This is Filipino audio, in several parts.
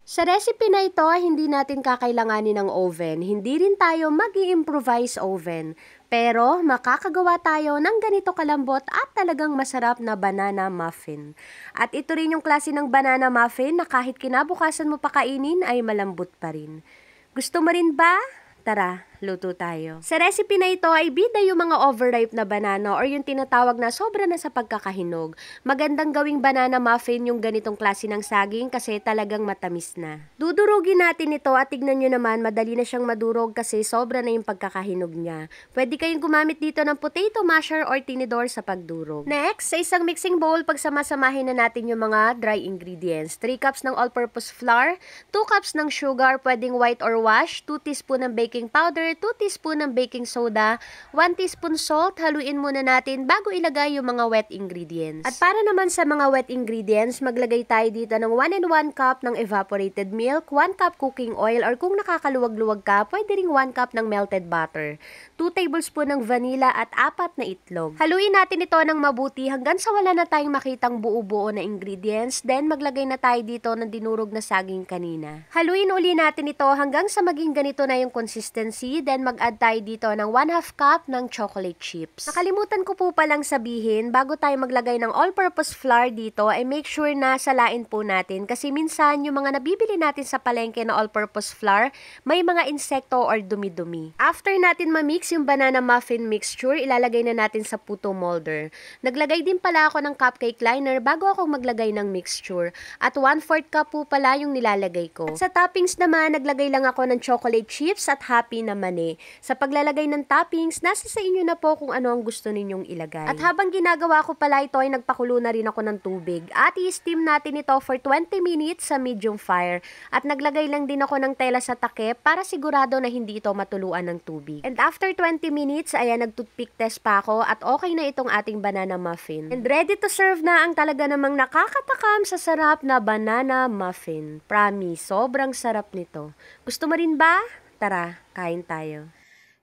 Sa recipe na ito, hindi natin kakailanganin ng oven. Hindi rin tayo mag-i-improvise oven. Pero makakagawa tayo ng ganito kalambot at talagang masarap na banana muffin. At ito rin yung klase ng banana muffin na kahit kinabukasan mo pakainin ay malambot pa rin. Gusto mo rin ba? Tara, luto tayo. Sa recipe na ito ay bida yung mga overripe na banana or yung tinatawag na sobra na sa pagkakahinog. Magandang gawing banana muffin yung ganitong klase ng saging kasi talagang matamis na. Dudurugin natin ito at tignan nyo naman madali na siyang madurog kasi sobra na yung pagkakahinog niya. Pwede kayong gumamit dito ng potato masher or tinidor sa pagdurog. Next, sa isang mixing bowl, pagsamasamahin na natin yung mga dry ingredients. 3 cups ng all-purpose flour, 2 cups ng sugar, pwedeng white or wash, 2 teaspoon ng baking powder, 2 teaspoon ng baking soda, 1 teaspoon salt. Haluin muna natin bago ilagay yung mga wet ingredients. At para naman sa mga wet ingredients, maglagay tayo dito ng 1 and 1 cup ng evaporated milk, 1 cup cooking oil, or kung nakakaluwag-luwag ka, pwede ring 1 cup ng melted butter, 2 tablespoon ng vanilla at 4 na itlog. Haluin natin ito ng mabuti hanggang sa wala na tayong makitang buo-buo na ingredients. Then maglagay na tayo dito ng dinurog na saging kanina. Haluin uli natin ito hanggang sa maging ganito na yung consistency. Then mag-add tayo dito ng 1/2 cup ng chocolate chips. Nakalimutan ko po palang sabihin, bago tayo maglagay ng all-purpose flour dito, ay make sure na salain po natin. Kasi minsan, yung mga nabibili natin sa palengke na all-purpose flour, may mga insekto or dumi-dumi. After natin ma-mix yung banana muffin mixture, ilalagay na natin sa puto molder. Naglagay din pala ako ng cupcake liner bago ako maglagay ng mixture. At 1/4 cup po pala yung nilalagay ko. At sa toppings naman, naglagay lang ako ng chocolate chips at happy na mani. Sa paglalagay ng toppings, nasa sa inyo na po kung ano ang gusto ninyong ilagay. At habang ginagawa ko pala ito, ay nagpakulo na rin ako ng tubig. At i-steam natin ito for 20 minutes sa medium fire. At naglagay lang din ako ng tela sa takip para sigurado na hindi ito matuluan ng tubig. And after 20 minutes, ayan, nag-toothpick test pa ako at okay na itong ating banana muffin. And ready to serve na ang talaga namang nakakatakam sa sarap na banana muffin. Promise, sobrang sarap nito. Gusto mo rin ba? Tara, kain tayo.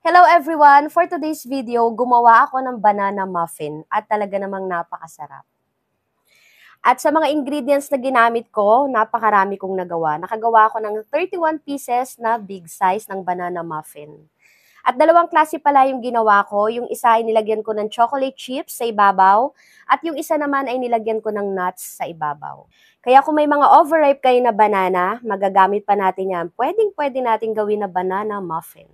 Hello everyone! For today's video, gumawa ako ng banana muffin at talaga namang napakasarap. At sa mga ingredients na ginamit ko, napakarami kong nagawa. Nakagawa ako ng 31 pieces na big size ng banana muffin. At dalawang klase pala yung ginawa ko. Yung isa ay nilagyan ko ng chocolate chips sa ibabaw at yung isa naman ay nilagyan ko ng nuts sa ibabaw. Kaya kung may mga overripe kayo na banana, magagamit pa natin yan. Pwedeng-pwede natin gawin na banana muffin.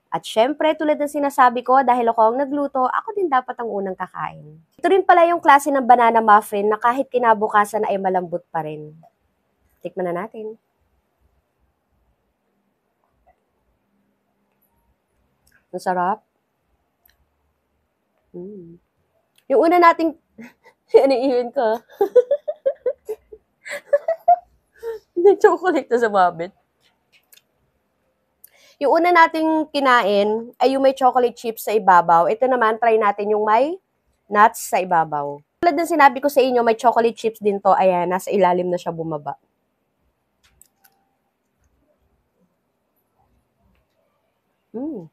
At syempre, tulad ng sinasabi ko, dahil ako ang nagluto, ako din dapat ang unang kakain. Ito rin pala yung klase ng banana muffin na kahit kinabukasan ay malambot pa rin. Tikman na natin. Ang sarap. Yung una nating... ano yun ka? Nag-chocolate na sa mabit. Yung una nating kinain ay yung may chocolate chips sa ibabaw. Ito naman, try natin yung may nuts sa ibabaw. Tulad ng sinabi ko sa inyo, may chocolate chips din to. Ayan, nasa ilalim na siya bumaba. Mm.